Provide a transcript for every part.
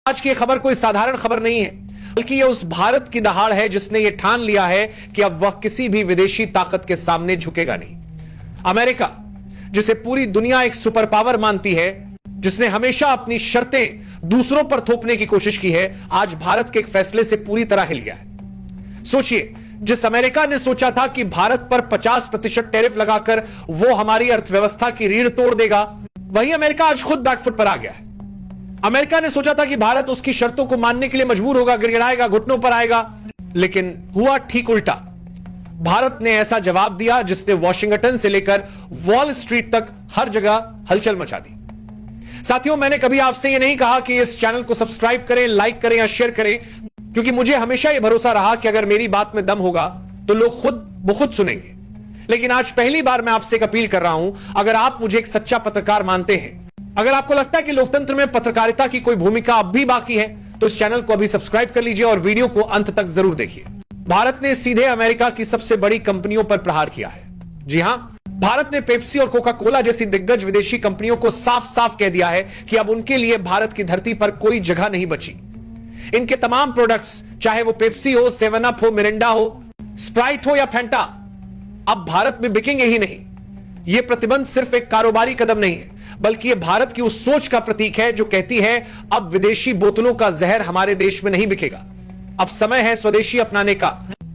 आज की खबर कोई साधारण खबर नहीं है, बल्कि यह उस भारत की दहाड़ है जिसने यह ठान लिया है कि अब वह किसी भी विदेशी ताकत के सामने झुकेगा नहीं। अमेरिका, जिसे पूरी दुनिया एक सुपर पावर मानती है, जिसने हमेशा अपनी शर्तें दूसरों पर थोपने की कोशिश की है, आज भारत के एक फैसले से पूरी तरह हिल गया है। सोचिए, जिस अमेरिका ने सोचा था कि भारत पर 50% टैरिफ लगाकर वो हमारी अर्थव्यवस्था की रीढ़ तोड़ देगा, वही अमेरिका आज खुद बैकफुट पर आ गया है। अमेरिका ने सोचा था कि भारत उसकी शर्तों को मानने के लिए मजबूर होगा, गिड़गिड़ाएगा, घुटनों पर आएगा, लेकिन हुआ ठीक उल्टा। भारत ने ऐसा जवाब दिया जिसने वॉशिंगटन से लेकर वॉल स्ट्रीट तक हर जगह हलचल मचा दी। साथियों, मैंने कभी आपसे यह नहीं कहा कि इस चैनल को सब्सक्राइब करें, लाइक करें या शेयर करें, क्योंकि मुझे हमेशा यह भरोसा रहा कि अगर मेरी बात में दम होगा तो लोग खुद ब खुद सुनेंगे। लेकिन आज पहली बार मैं आपसे एक अपील कर रहा हूं, अगर आप मुझे एक सच्चा पत्रकार मानते हैं, अगर आपको लगता है कि लोकतंत्र में पत्रकारिता की कोई भूमिका अब भी बाकी है, तो इस चैनल को अभी सब्सक्राइब कर लीजिए और वीडियो को अंत तक जरूर देखिए। भारत ने सीधे अमेरिका की सबसे बड़ी कंपनियों पर प्रहार किया है। जी हां, भारत ने पेप्सी और कोका कोला जैसी दिग्गज विदेशी कंपनियों को साफ साफ कह दिया है कि अब उनके लिए भारत की धरती पर कोई जगह नहीं बची। इनके तमाम प्रोडक्ट्स, चाहे वो पेप्सी हो, 7 अप हो, मिरिंडा हो, स्प्राइट हो या फैंटा, अब भारत में बिकेंगे ही नहीं। यह प्रतिबंध सिर्फ एक कारोबारी कदम नहीं है, बल्कि यह भारत की उस सोच का प्रतीक है जो कहती है अब विदेशी बोतलों का जहर हमारे देश में नहीं बिकेगा। अब समय है स्वदेशी अपनाने का,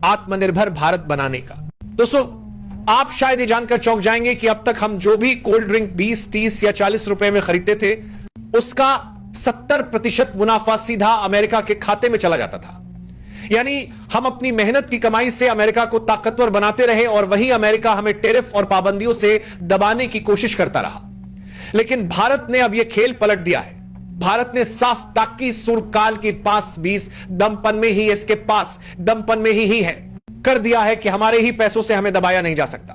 आत्मनिर्भर भारत बनाने का। दोस्तों, आप शायद ये जानकर चौंक जाएंगे कि अब तक हम जो भी कोल्ड ड्रिंक 20, 30 या 40 रुपए में खरीदते थे, उसका 70% मुनाफा सीधा अमेरिका के खाते में चला जाता था। यानी हम अपनी मेहनत की कमाई से अमेरिका को ताकतवर बनाते रहे और वही अमेरिका हमें टैरिफ और पाबंदियों से दबाने की कोशिश करता रहा। लेकिन भारत ने अब यह खेल पलट दिया है। भारत ने साफ ताकी सुर काल की पास 20 दमपन में ही, इसके पास दमपन में ही है, कर दिया है कि हमारे ही पैसों से हमें दबाया नहीं जा सकता।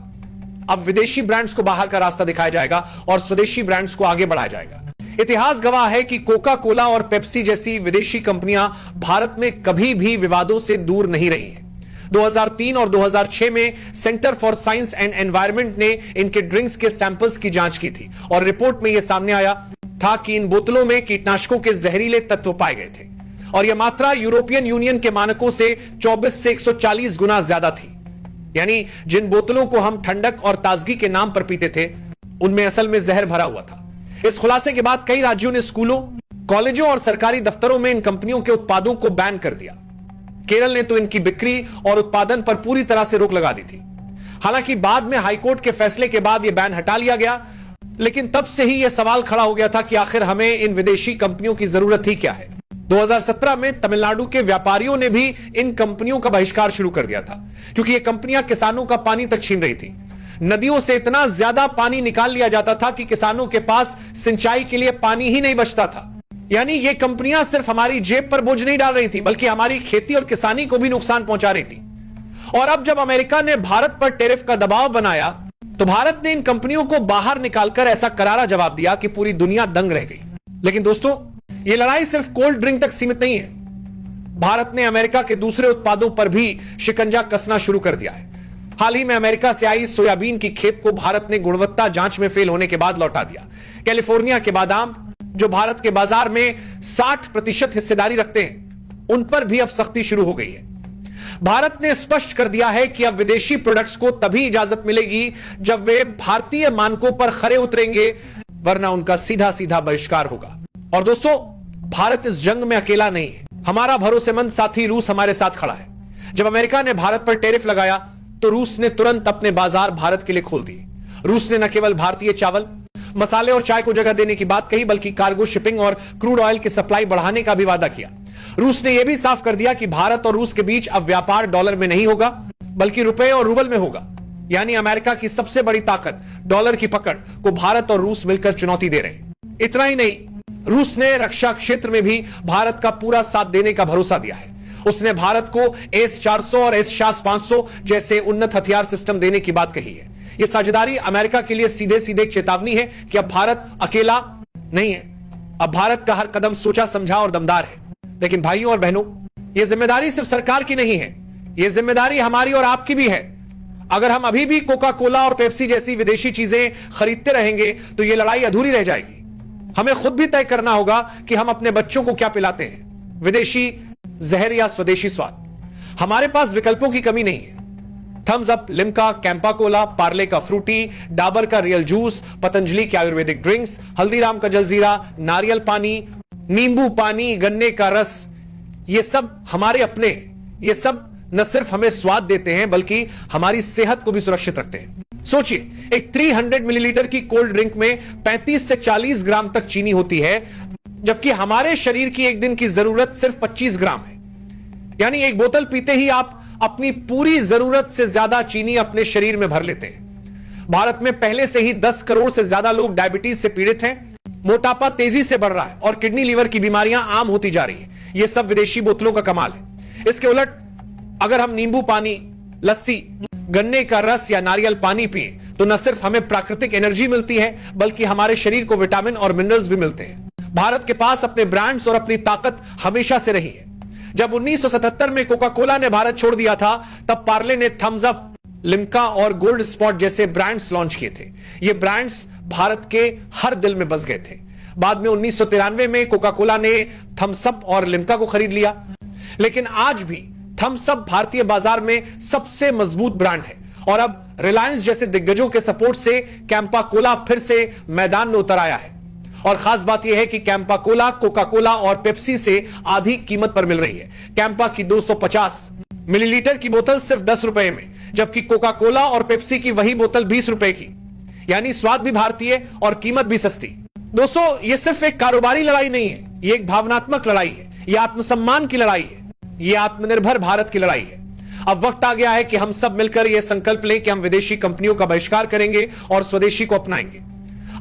अब विदेशी ब्रांड्स को बाहर का रास्ता दिखाया जाएगा और स्वदेशी ब्रांड्स को आगे बढ़ाया जाएगा। इतिहास गवाह है कि कोका कोला और पेप्सी जैसी विदेशी कंपनियां भारत में कभी भी विवादों से दूर नहीं रही हैं। 2003 और 2006 में centre for science and environment ने इनके ड्रिंक्स के सैंपल्स की जांच की थी और रिपोर्ट में यह सामने आया था कि इन बोतलों में कीटनाशकों के जहरीले तत्व पाए गए थे और यह मात्रा यूरोपियन यूनियन के मानकों से 24 से 140 गुना ज्यादा थी। यानी जिन बोतलों को हम ठंडक और ताजगी के नाम पर पीते थे, उनमें असल में जहर भरा हुआ था। इस खुलासे के बाद कई राज्यों ने स्कूलों, कॉलेजों और सरकारी दफ्तरों में इन कंपनियों के उत्पादों को बैन कर दिया। केरल ने तो इनकी बिक्री और उत्पादन पर पूरी तरह से रोक लगा दी थी। हालांकि बाद में हाईकोर्ट के फैसले के बाद यह बैन हटा लिया गया, लेकिन तब से ही यह सवाल खड़ा हो गया था कि आखिर हमें इन विदेशी कंपनियों की जरूरत ही क्या है। 2017 में तमिलनाडु के व्यापारियों ने भी इन कंपनियों का बहिष्कार शुरू कर दिया था, क्योंकि ये कंपनियां किसानों का पानी तक छीन रही थी। नदियों से इतना ज्यादा पानी निकाल लिया जाता था कि किसानों के पास सिंचाई के लिए पानी ही नहीं बचता था। यानी ये कंपनियां सिर्फ हमारी जेब पर बोझ नहीं डाल रही थी, बल्कि हमारी खेती और किसानी को भी नुकसान पहुंचा रही थी। और अब जब अमेरिका ने भारत पर टैरिफ का दबाव बनाया, तो भारत ने इन कंपनियों को बाहर निकालकर ऐसा करारा जवाब दिया कि पूरी दुनिया दंग रह गई। लेकिन दोस्तों, यह लड़ाई सिर्फ कोल्ड ड्रिंक तक सीमित नहीं है। भारत ने अमेरिका के दूसरे उत्पादों पर भी शिकंजा कसना शुरू कर दिया है। हाल ही में अमेरिका से आई सोयाबीन की खेप को भारत ने गुणवत्ता जांच में फेल होने के बाद लौटा दिया। कैलिफोर्निया के बादाम, जो भारत के बाजार में 60% हिस्सेदारी रखते हैं, उन पर भी अब सख्ती शुरू हो गई है। भारत ने स्पष्ट कर दिया है कि अब विदेशी प्रोडक्ट्स को तभी इजाजत मिलेगी जब वे भारतीय मानकों पर खरे उतरेंगे, वरना उनका सीधा सीधा बहिष्कार होगा। और दोस्तों, भारत इस जंग में अकेला नहीं है। हमारा भरोसेमंद साथी रूस हमारे साथ खड़ा है। जब अमेरिका ने भारत पर टैरिफ लगाया, तो रूस ने तुरंत अपने बाजार भारत के लिए खोल दिए। रूस ने न केवल भारतीय चावल, मसाले और चाय को जगह देने की बात कही, बल्कि कार्गो शिपिंग और क्रूड ऑयल की सप्लाई बढ़ाने का भी वादा किया। रूस ने यह भी साफ कर दिया कि भारत और रूस के बीच अब व्यापार डॉलर में नहीं होगा, बल्कि रुपए और रूबल में होगा। यानी अमेरिका की सबसे बड़ी ताकत, डॉलर की पकड़ को भारत और रूस मिलकर चुनौती दे रहे हैं। इतना ही नहीं, रूस ने रक्षा क्षेत्र में भी भारत का पूरा साथ देने का भरोसा दिया है। उसने भारत को S-400 और S-500 जैसे उन्नत हथियार सिस्टम देने की बात कही है। यह साझेदारी अमेरिका के लिए सीधे सीधे एक चेतावनी है कि अब भारत अकेला नहीं है। अब भारत का हर कदम सोचा समझा और दमदार है। लेकिन भाइयों और बहनों, यह जिम्मेदारी सिर्फ सरकार की नहीं है, यह जिम्मेदारी हमारी और आपकी भी है। अगर हम अभी भी कोका कोला और पेप्सी जैसी विदेशी चीजें खरीदते रहेंगे, तो यह लड़ाई अधूरी रह जाएगी। हमें खुद भी तय करना होगा कि हम अपने बच्चों को क्या पिलाते हैं, विदेशी जहर या स्वदेशी स्वाद। हमारे पास विकल्पों की कमी नहीं है। Thums Up, Limca, Campa Cola, Parle का फ्रूटी, डाबर का रियल जूस, पतंजलि के आयुर्वेदिक ड्रिंक्स, हल्दीराम का जलजीरा, नारियल पानी, नींबू पानी, गन्ने का रस, ये सब हमारे अपने, ये सब न सिर्फ हमें स्वाद देते हैं बल्कि हमारी सेहत को भी सुरक्षित रखते हैं। सोचिए, एक 300 मिलीलीटर की कोल्ड ड्रिंक में 35 से 40 ग्राम तक चीनी होती है, जबकि हमारे शरीर की एक दिन की जरूरत सिर्फ 25 ग्राम है। यानी एक बोतल पीते ही आप अपनी पूरी जरूरत से ज्यादा चीनी अपने शरीर में भर लेते हैं। भारत में पहले से ही 10 करोड़ से ज्यादा लोग डायबिटीज से पीड़ित हैं। मोटापा तेजी से बढ़ रहा है और किडनी लीवर की बीमारियां आम होती जा रही है। यह सब विदेशी बोतलों का कमाल है। इसके उलट अगर हम नींबू पानी, लस्सी, गन्ने का रस या नारियल पानी पिए तो न सिर्फ हमें प्राकृतिक एनर्जी मिलती है बल्कि हमारे शरीर को विटामिन और मिनरल्स भी मिलते हैं। भारत के पास अपने ब्रांड्स और अपनी ताकत हमेशा से रही है। जब 1977 में कोका कोला ने भारत छोड़ दिया था, तब पार्ले ने थम्स अप, लिम्का और गोल्ड स्पॉट जैसे ब्रांड्स लॉन्च किए थे। ये ब्रांड्स भारत के हर दिल में बस गए थे। बाद में 1993 में कोका कोला ने थम्स अप और लिम्का को खरीद लिया, लेकिन आज भी थम्स अप भारतीय बाजार में सबसे मजबूत ब्रांड है। और अब रिलायंस जैसे दिग्गजों के सपोर्ट से कैंपा कोला फिर से मैदान में उतर आया है। और खास बात यह है कि कैंपा कोला कोका कोला और पेप्सी से आधी कीमत पर मिल रही है। कैंपा की 250 मिलीलीटर की बोतल सिर्फ 10 रुपए में, जबकि कोका कोला और पेप्सी की वही बोतल 20 रुपए की। यानी स्वाद भी भारतीय और कीमत भी सस्ती। दोस्तों, यह सिर्फ एक कारोबारी लड़ाई नहीं है, यह एक भावनात्मक लड़ाई है, यह आत्मसम्मान की लड़ाई है, यह आत्मनिर्भर भारत की लड़ाई है। अब वक्त आ गया है कि हम सब मिलकर यह संकल्प लें कि हम विदेशी कंपनियों का बहिष्कार करेंगे और स्वदेशी को अपनाएंगे।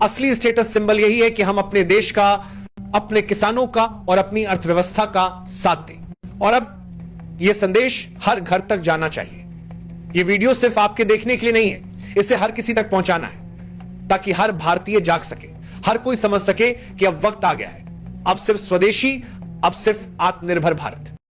असली स्टेटस सिंबल यही है कि हम अपने देश का, अपने किसानों का और अपनी अर्थव्यवस्था का साथ दें। और अब यह संदेश हर घर तक जाना चाहिए। यह वीडियो सिर्फ आपके देखने के लिए नहीं है, इसे हर किसी तक पहुंचाना है ताकि हर भारतीय जाग सके, हर कोई समझ सके कि अब वक्त आ गया है। अब सिर्फ स्वदेशी, अब सिर्फ आत्मनिर्भर भारत।